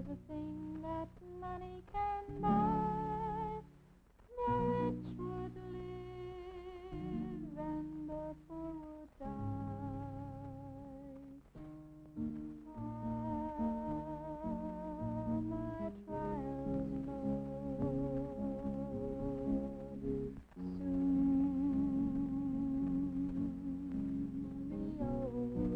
everything that money can buy. The rich would live and the poor would die. Ah, my trials, Lord, soon be over.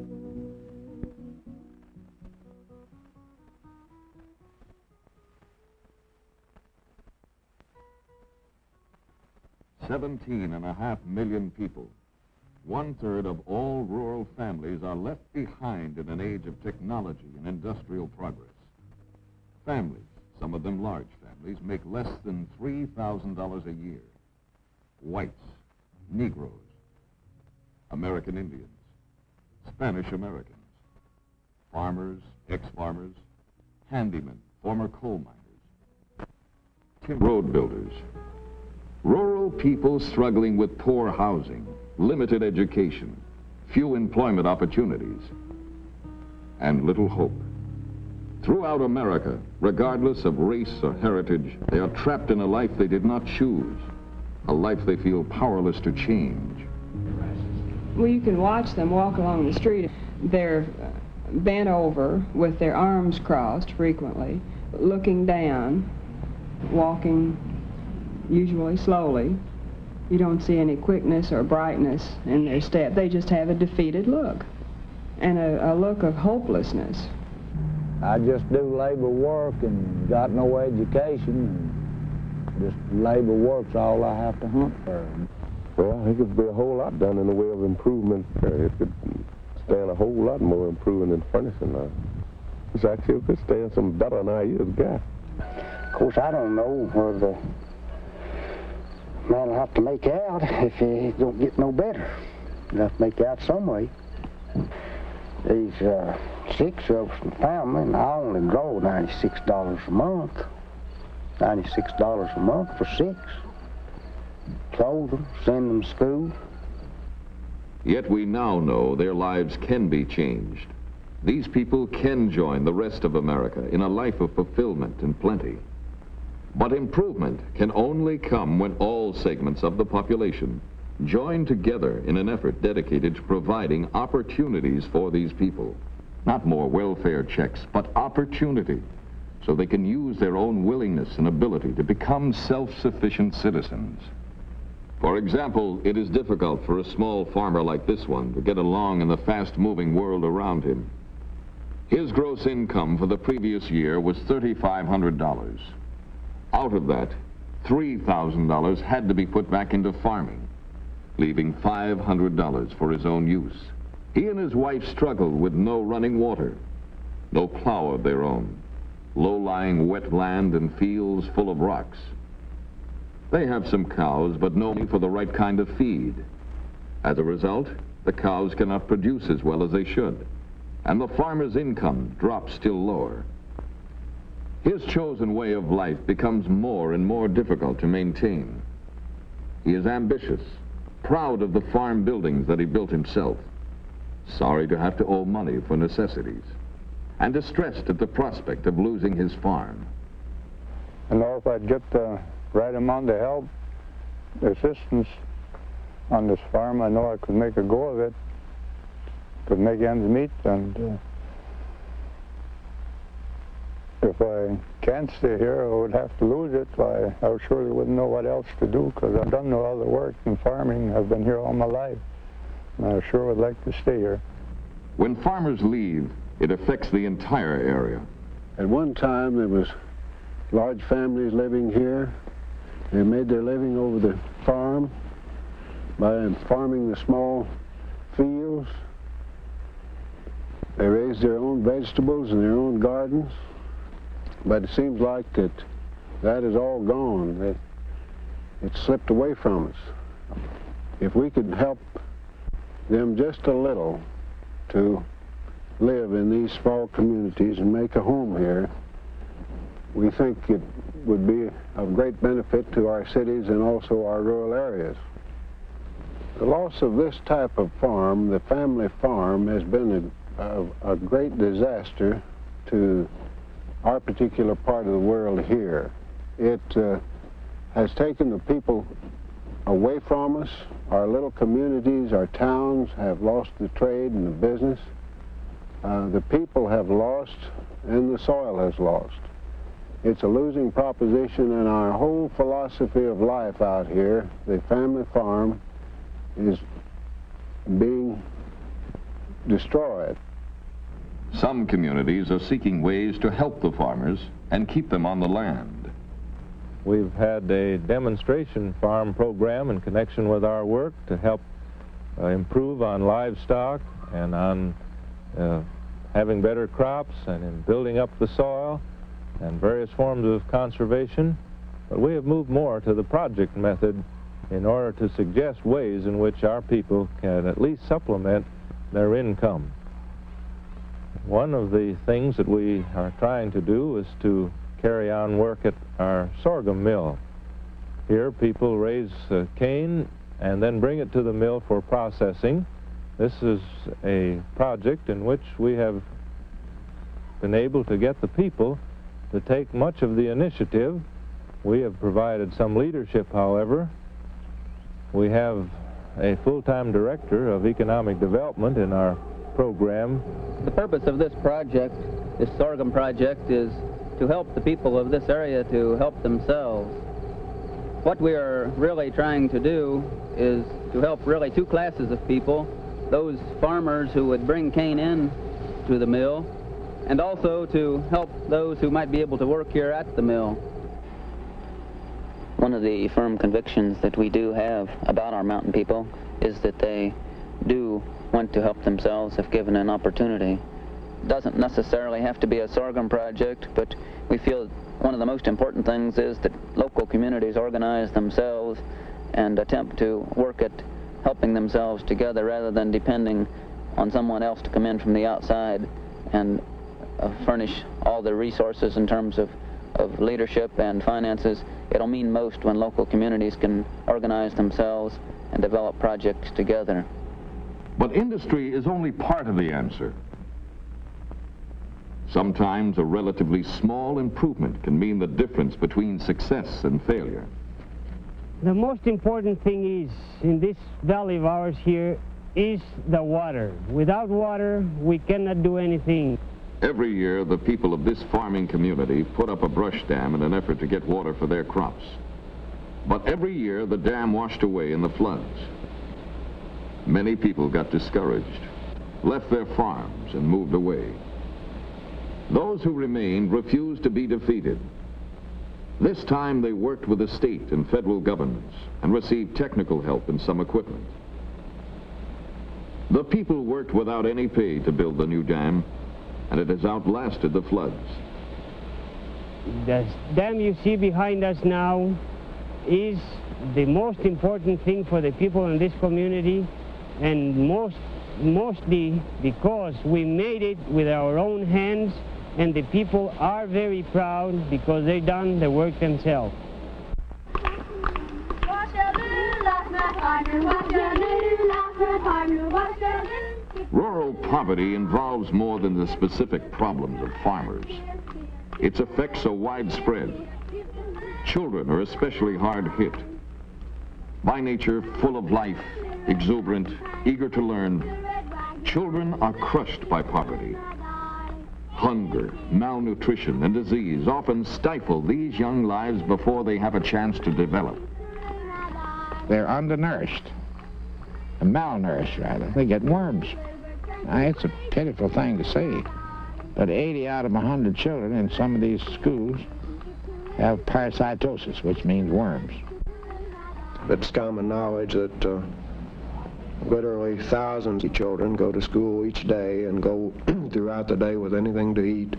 17.5 million people. 1/3 of all rural families are left behind in an age of technology and industrial progress. Families, some of them large families, make less than $3,000 a year. Whites, Negroes, American Indians, Spanish Americans, farmers, ex-farmers, handymen, former coal miners, road builders, rural people struggling with poor housing, limited education, few employment opportunities, and little hope. Throughout America, regardless of race or heritage, they are trapped in a life they did not choose, a life they feel powerless to change. Well, you can watch them walk along the street. They're bent over with their arms crossed frequently, looking down, walking usually slowly. You don't see any quickness or brightness in their step. They just have a defeated look and a look of hopelessness. I just do labor work and got no education. And just labor work's all I have to hunt for. Well, I think it'd be a whole lot done in the way of improvement. It could stand a whole lot more improving than furnishing now. It's actually, it could stand some better than I is got. Of course, I don't know whether the man will have to make out if he don't get no better. He'll have to make out some way. These 6 of us in the family, and I only draw $96 a month. $96 a month for 6. Clothe them, send them to school. Yet we now know their lives can be changed. These people can join the rest of America in a life of fulfillment and plenty. But improvement can only come when all segments of the population join together in an effort dedicated to providing opportunities for these people. Not more welfare checks, but opportunity, so they can use their own willingness and ability to become self-sufficient citizens. For example, it is difficult for a small farmer like this one to get along in the fast-moving world around him. His gross income for the previous year was $3,500. Out of that, $3,000 had to be put back into farming, leaving $500 for his own use. He and his wife struggled with no running water, no plow of their own, low-lying wet land and fields full of rocks. They have some cows, but no money for the right kind of feed. As a result, the cows cannot produce as well as they should, and the farmer's income drops still lower. His chosen way of life becomes more and more difficult to maintain. He is ambitious, proud of the farm buildings that he built himself, sorry to have to owe money for necessities, and distressed at the prospect of losing his farm. I know if I'd get the right amount of help, assistance on this farm, I know I could make a go of it, could make ends meet, and if I can't stay here, I would have to lose it. I surely wouldn't know what else to do, because I've done no other work in farming. I've been here all my life, and I sure would like to stay here. When farmers leave, it affects the entire area. At one time, there was large families living here. They made their living over the farm by farming the small fields. They raised their own vegetables in their own gardens. But it seems like that is all gone. It slipped away from us. If we could help them just a little to live in these small communities and make a home here, we think it would be of great benefit to our cities and also our rural areas. The loss of this type of farm, the family farm, has been a great disaster to our particular part of the world here. It has taken the people away from us. Our little communities, our towns have lost the trade and the business. The people have lost and the soil has lost. It's a losing proposition, and our whole philosophy of life out here, the family farm, is being destroyed. Some communities are seeking ways to help the farmers and keep them on the land. We've had a demonstration farm program in connection with our work to help improve on livestock and on having better crops and in building up the soil and various forms of conservation. But we have moved more to the project method in order to suggest ways in which our people can at least supplement their income. One of the things that we are trying to do is to carry on work at our sorghum mill. Here people raise cane and then bring it to the mill for processing. This is a project in which we have been able to get the people to take much of the initiative. We have provided some leadership, however. We have a full-time director of economic development in our program. The purpose of this project, this sorghum project, is to help the people of this area to help themselves. What we are really trying to do is to help really two classes of people, those farmers who would bring cane in to the mill, and also to help those who might be able to work here at the mill. One of the firm convictions that we do have about our mountain people is that they do want to help themselves if given an opportunity. It doesn't necessarily have to be a sorghum project, but we feel one of the most important things is that local communities organize themselves and attempt to work at helping themselves together rather than depending on someone else to come in from the outside and furnish all the resources in terms of leadership and finances. It'll mean most when local communities can organize themselves and develop projects together. But industry is only part of the answer. Sometimes a relatively small improvement can mean the difference between success and failure. The most important thing is, in this valley of ours here, is the water. Without water, we cannot do anything. Every year, the people of this farming community put up a brush dam in an effort to get water for their crops. But every year, the dam washed away in the floods. Many people got discouraged, left their farms, and moved away. Those who remained refused to be defeated. This time, they worked with the state and federal governments and received technical help and some equipment. The people worked without any pay to build the new dam, and it has outlasted the floods. The dam you see behind us now is the most important thing for the people in this community, and mostly because we made it with our own hands, and the people are very proud because they've done the work themselves. Rural poverty involves more than the specific problems of farmers. Its effects are widespread. Children are especially hard hit. By nature, full of life, exuberant, eager to learn, children are crushed by poverty. Hunger, malnutrition, and disease often stifle these young lives before they have a chance to develop. They're undernourished, and malnourished rather. They get worms. Now, it's a pitiful thing to say, but 80 out of 100 children in some of these schools have parasitosis, which means worms. It's common knowledge that literally thousands of children go to school each day and go throughout the day with anything to eat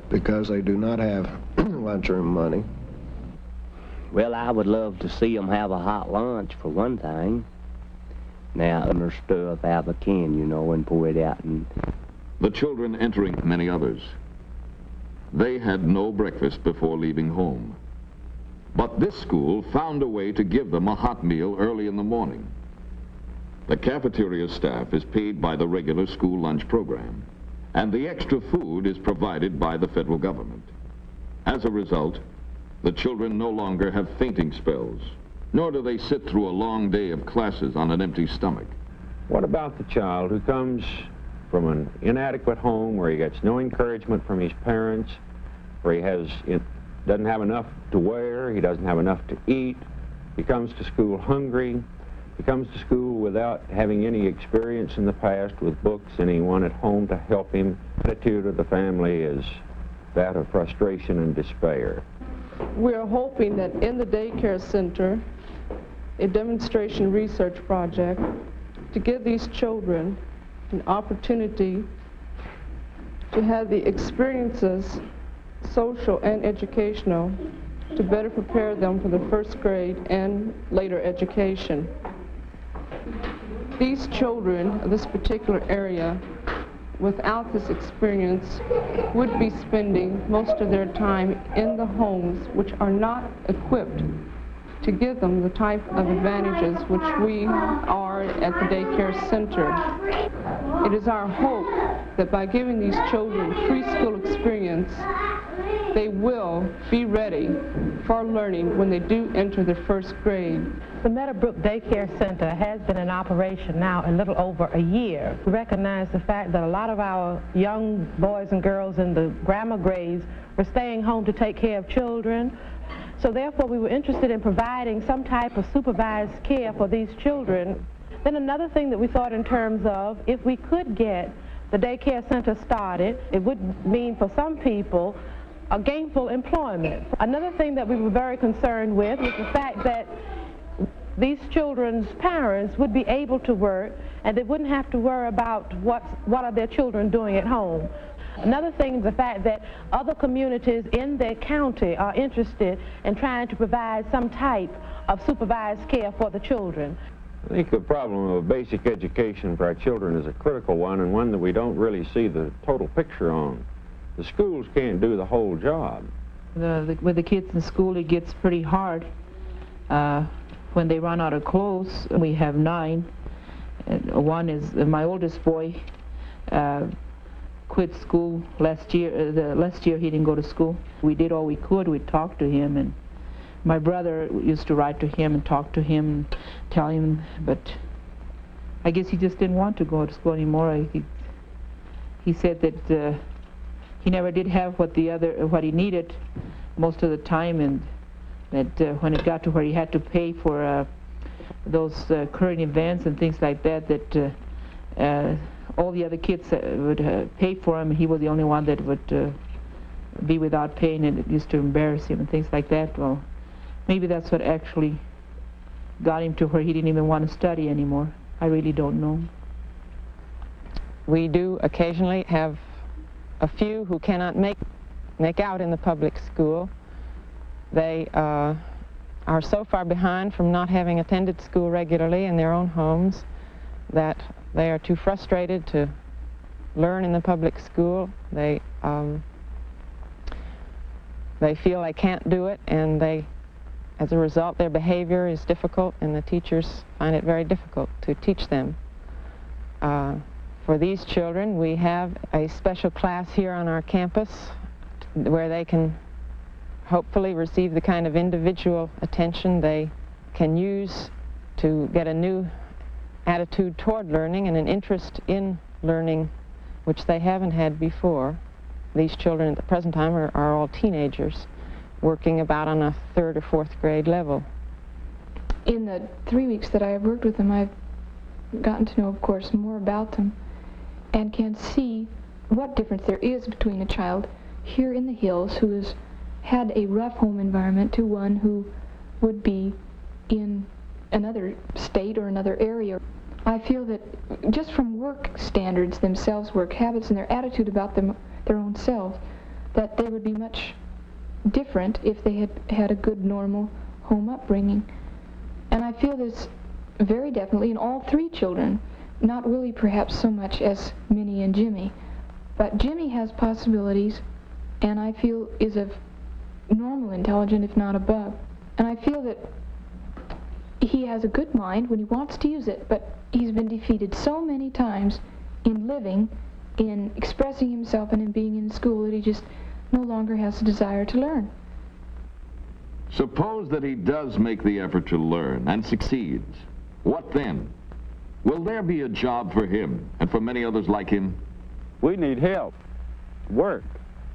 because they do not have lunchroom money. Well, I would love to see them have a hot lunch, for one thing. Now, their stuff out of a can, you know, and pour it out. And the children entering many others. They had no breakfast before leaving home. But this school found a way to give them a hot meal early in the morning. The cafeteria staff is paid by the regular school lunch program, and the extra food is provided by the federal government. As a result, the children no longer have fainting spells, nor do they sit through a long day of classes on an empty stomach. What about the child who comes from an inadequate home where he gets no encouragement from his parents, where he doesn't have enough to wear, he doesn't have enough to eat, he comes to school hungry, he comes to school without having any experience in the past with books, anyone at home to help him? The attitude of the family is that of frustration and despair. We're hoping that in the daycare center, a demonstration research project to give these children an opportunity to have the experiences, social and educational, to better prepare them for the first grade and later education. These children of this particular area, without this experience, would be spending most of their time in the homes which are not equipped to give them the type of advantages which we are at the daycare center. It is our hope that by giving these children free school experience, they will be ready for learning when they do enter the first grade. The Meadowbrook Daycare Center has been in operation now a little over a year. We recognize the fact that a lot of our young boys and girls in the grammar grades were staying home to take care of children. So therefore we were interested in providing some type of supervised care for these children. Then another thing that we thought in terms of, if we could get the daycare center started, it would mean for some people a gainful employment. Another thing that we were very concerned with was the fact that these children's parents would be able to work and they wouldn't have to worry about what are their children doing at home. Another thing is the fact that other communities in their county are interested in trying to provide some type of supervised care for the children. I think the problem of basic education for our children is a critical one, and one that we don't really see the total picture on. The schools can't do the whole job. With the kids in school, it gets pretty hard. When they run out of clothes, we have 9. One is my oldest boy. Quit school last year. Last year he didn't go to school. We did all we could. We talked to him, and my brother used to write to him and talk to him and tell him, but I guess he just didn't want to go to school anymore. He said that he never did have what he needed most of the time, and that when it got to where he had to pay for those current events and things like that, that all the other kids would pay for him, and he was the only one that would be without paying, and it used to embarrass him and things like that. Well, maybe that's what actually got him to where he didn't even want to study anymore. I really don't know. We do occasionally have a few who cannot make out in the public school. They are so far behind from not having attended school regularly in their own homes that they are too frustrated to learn in the public school. They feel they can't do it, and as a result, their behavior is difficult, and the teachers find it very difficult to teach them. For these children, we have a special class here on our campus where they can hopefully receive the kind of individual attention they can use to get a new attitude toward learning and an interest in learning, which they haven't had before. These children at the present time are all teenagers, working about on a 3rd or 4th grade level. In the 3 weeks that I have worked with them, I've gotten to know, of course, more about them and can see what difference there is between a child here in the hills who has had a rough home environment to one who would be in another state or another area. I feel that just from work standards themselves, work habits, and their attitude about their own selves, that they would be much different if they had had a good, normal home upbringing. And I feel this very definitely in all 3 children, not really perhaps so much as Minnie and Jimmy, but Jimmy has possibilities, and I feel is of normal intelligence, if not above. And I feel that he has a good mind when he wants to use it, but he's been defeated so many times in living, in expressing himself, and in being in school that he just no longer has a desire to learn. Suppose that he does make the effort to learn and succeeds. What then? Will there be a job for him and for many others like him? We need help, work.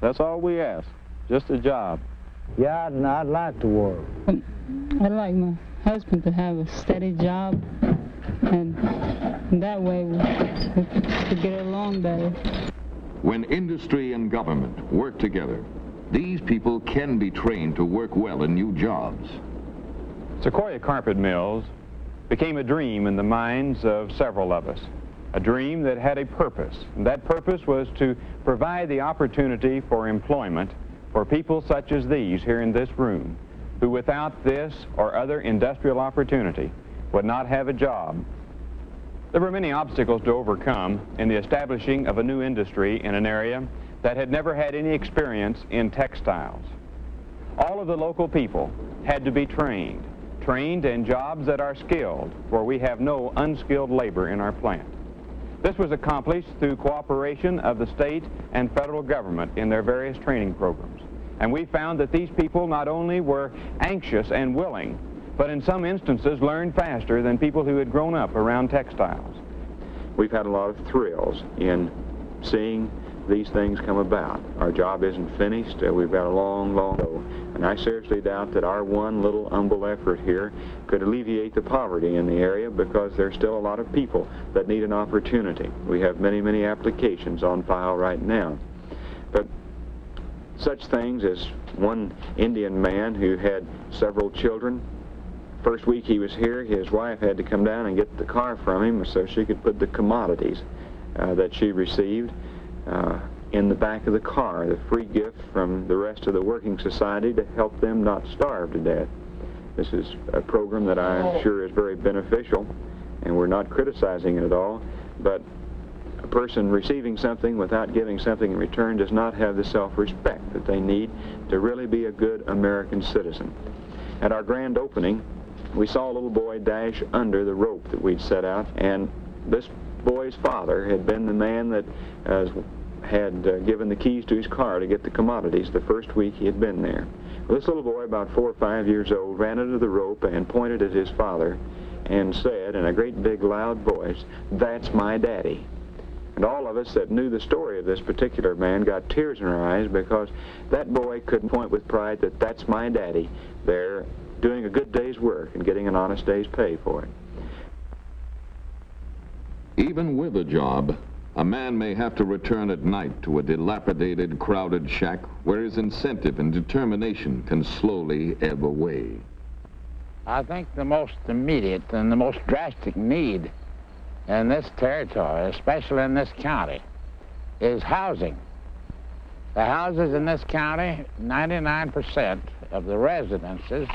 That's all we ask, just a job. Yeah, I'd like to work. I'd like my husband to have a steady job, and that way we could get along better. When industry and government work together, these people can be trained to work well in new jobs. Sequoia Carpet Mills became a dream in the minds of several of us, a dream that had a purpose, and that purpose was to provide the opportunity for employment for people such as these here in this room, who without this or other industrial opportunity would not have a job. There were many obstacles to overcome in the establishing of a new industry in an area that had never had any experience in textiles. All of the local people had to be trained in jobs that are skilled, for we have no unskilled labor in our plant. This was accomplished through cooperation of the state and federal government in their various training programs. And we found that these people not only were anxious and willing, but in some instances learned faster than people who had grown up around textiles. We've had a lot of thrills in seeing these things come about. Our job isn't finished. We've got a long, long go. And I seriously doubt that our one little humble effort here could alleviate the poverty in the area, because there's still a lot of people that need an opportunity. We have many, many applications on file right now. But such things as one Indian man who had several children. First week he was here, his wife had to come down and get the car from him so she could put the commodities that she received in the back of the car, the free gift from the rest of the working society to help them not starve to death. This is a program that I'm sure is very beneficial, and we're not criticizing it at all, but a person receiving something without giving something in return does not have the self-respect that they need to really be a good American citizen. At our grand opening, we saw a little boy dash under the rope that we'd set out, and this boy's father had been the man that had given the keys to his car to get the commodities the first week he had been there. Well, this little boy, about 4 or 5 years old, ran under the rope and pointed at his father and said in a great big loud voice, "That's my daddy." And all of us that knew the story of this particular man got tears in our eyes, because that boy could point with pride that that's my daddy there doing a good day's work and getting an honest day's pay for it. Even with a job, a man may have to return at night to a dilapidated, crowded shack where his incentive and determination can slowly ebb away. I think the most immediate and the most drastic need in this territory, especially in this county, is housing. The houses in this county, 99% of the residences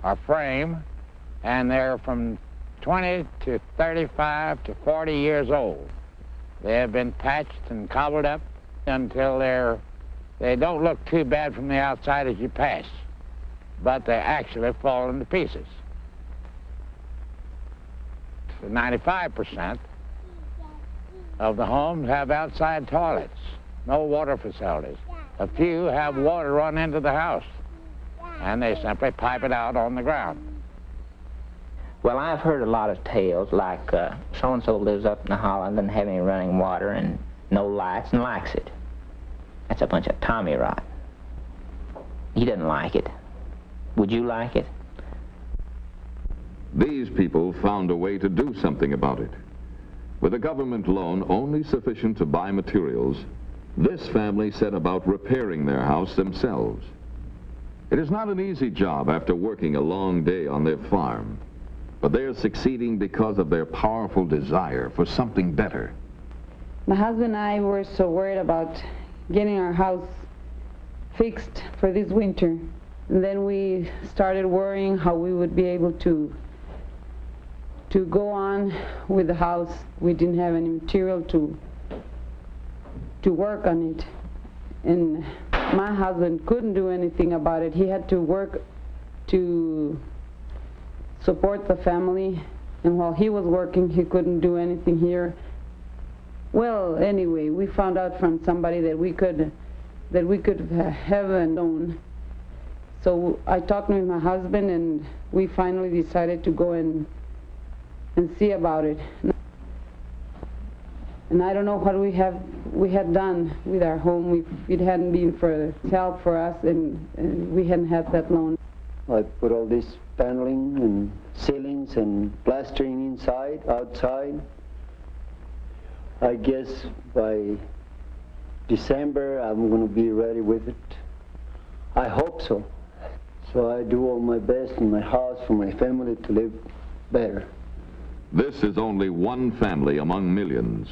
are frame, and they're from 20 to 35 to 40 years old. They have been patched and cobbled up until they don't look too bad from the outside as you pass, but they actually fall into pieces. 95% of the homes have outside toilets, no water facilities. A few have water run into the house, and they simply pipe it out on the ground. Well, I've heard a lot of tales, like so-and-so lives up in the hollow and doesn't have any running water and no lights and likes it. That's a bunch of Tommy rot. He doesn't like it. Would you like it? These people found a way to do something about it. With a government loan only sufficient to buy materials, this family set about repairing their house themselves. It is not an easy job after working a long day on their farm, but they are succeeding because of their powerful desire for something better. My husband and I were so worried about getting our house fixed for this winter. And then we started worrying how we would be able to go on with the house. We didn't have any material to work on it. And my husband couldn't do anything about it. He had to work to support the family, and while he was working, he couldn't do anything here. Well, anyway, we found out from somebody that we could that we could have known. So I talked with my husband, and we finally decided to go and see about it. And I don't know what we had done with our home if it hadn't been for help for us, and we hadn't had that loan. I put all this paneling and ceilings and plastering inside, outside. I guess by December I'm going to be ready with it. I hope so. So I do all my best in my house for my family to live better. This is only one family among millions.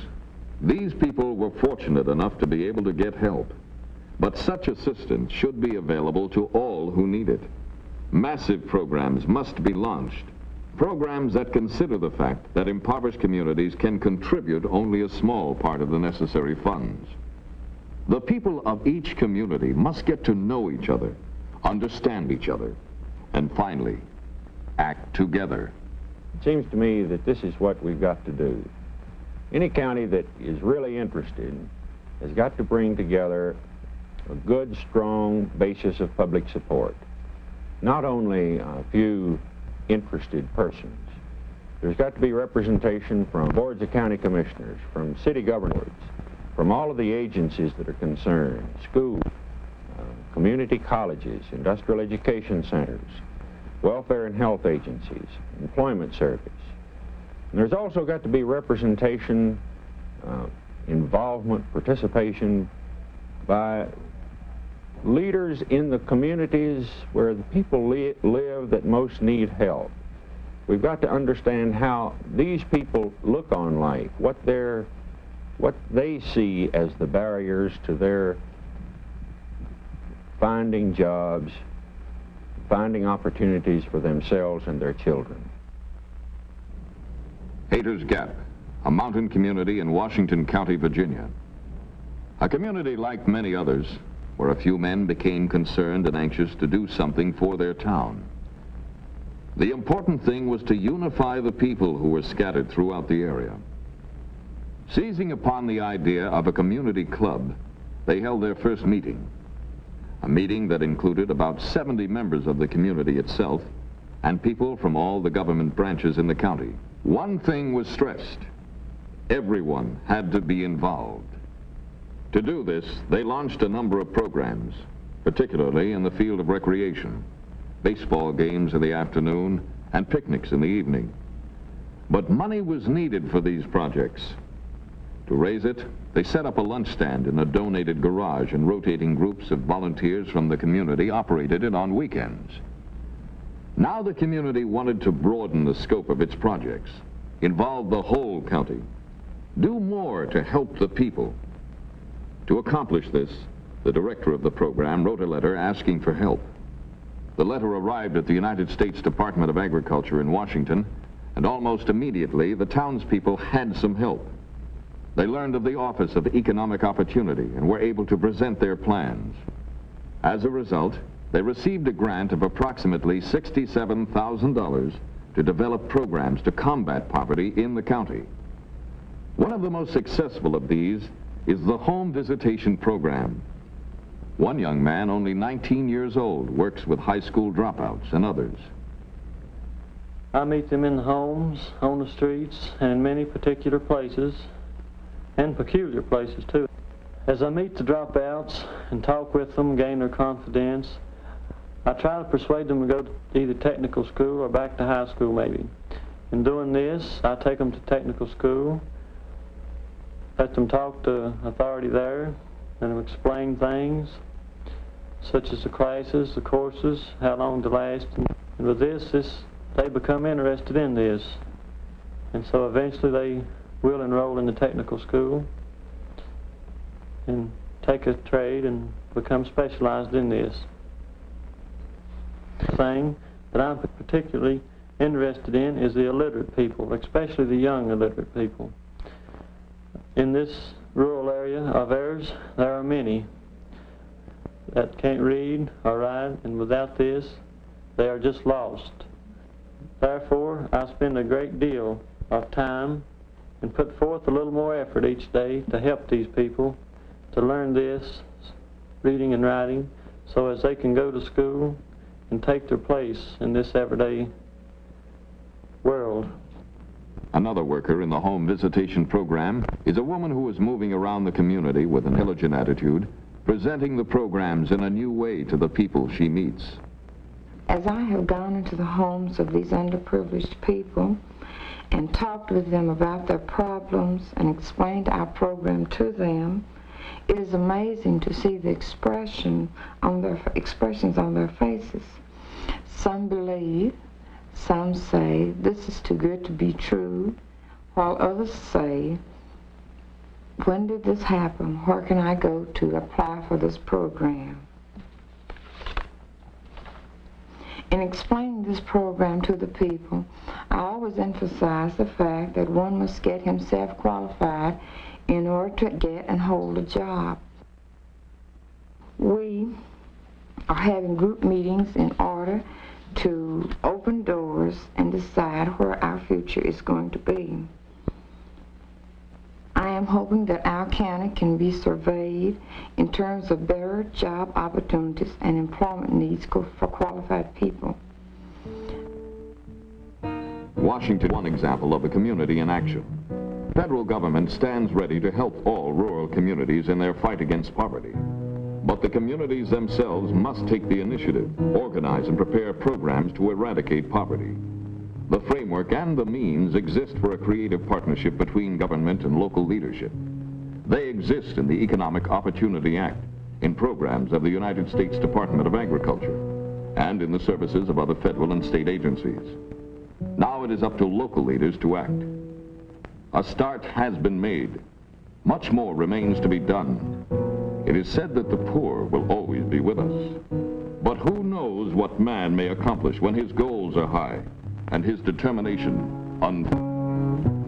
These people were fortunate enough to be able to get help. But such assistance should be available to all who need it. Massive programs must be launched. Programs that consider the fact that impoverished communities can contribute only a small part of the necessary funds. The people of each community must get to know each other, understand each other, and finally, act together. It seems to me that this is what we've got to do. Any county that is really interested has got to bring together a good, strong basis of public support. Not only a few interested persons. There's got to be representation from boards of county commissioners, from city governors, from all of the agencies that are concerned, schools, community colleges, industrial education centers, welfare and health agencies, employment service. And there's also got to be representation, involvement, participation by leaders in the communities where the people live that most need help. We've got to understand how these people look on life, what they see as the barriers to their finding jobs, finding opportunities for themselves and their children. Hayters Gap, a mountain community in Washington County, Virginia. A community like many others, where a few men became concerned and anxious to do something for their town. The important thing was to unify the people who were scattered throughout the area. Seizing upon the idea of a community club, they held their first meeting. A meeting that included about 70 members of the community itself and people from all the government branches in the county. One thing was stressed: everyone had to be involved. To do this, they launched a number of programs, particularly in the field of recreation, baseball games in the afternoon and picnics in the evening. But money was needed for these projects. To raise it, they set up a lunch stand in a donated garage, and rotating groups of volunteers from the community operated it on weekends. Now the community wanted to broaden the scope of its projects, involve the whole county, do more to help the people. To accomplish this, the director of the program wrote a letter asking for help. The letter arrived at the United States Department of Agriculture in Washington, and almost immediately the townspeople had some help. They learned of the Office of Economic Opportunity and were able to present their plans. As a result, they received a grant of approximately $67,000 to develop programs to combat poverty in the county. One of the most successful of these is the home visitation program. One young man, only 19 years old, works with high school dropouts and others. I meet them in the homes, on the streets, and in many particular places, and peculiar places too. As I meet the dropouts and talk with them, gain their confidence, I try to persuade them to go to either technical school or back to high school maybe. In doing this, I take them to technical school, let them talk to authority there, and explain things, such as the classes, the courses, how long to last. And with this, they become interested in this. And so eventually they will enroll in the technical school and take a trade and become specialized in this. The thing that I'm particularly interested in is the illiterate people, especially the young illiterate people. In this rural area of ours, there are many that can't read or write, and without this, they are just lost. Therefore, I spend a great deal of time and put forth a little more effort each day to help these people to learn this reading and writing, so as they can go to school and take their place in this everyday world. Another worker in the home visitation program is a woman who is moving around the community with an intelligent attitude, presenting the programs in a new way to the people she meets. As I have gone into the homes of these underprivileged people and talked with them about their problems and explained our program to them, it is amazing to see the expressions on their faces. Some believe, some say, this is too good to be true, while others say, when did this happen? Where can I go to apply for this program? In explaining this program to the people, I always emphasize the fact that one must get himself qualified in order to get and hold a job. We are having group meetings in order to open doors and decide where our future is going to be. I am hoping that our county can be surveyed in terms of better job opportunities and employment needs for qualified people. Washington is one example of a community in action. Federal government stands ready to help all rural communities in their fight against poverty. But the communities themselves must take the initiative, organize and prepare programs to eradicate poverty. The framework and the means exist for a creative partnership between government and local leadership. They exist in the Economic Opportunity Act, in programs of the United States Department of Agriculture, and in the services of other federal and state agencies. Now it is up to local leaders to act. A start has been made. Much more remains to be done. It is said that the poor will always be with us. But who knows what man may accomplish when his goals are high and his determination unfailing.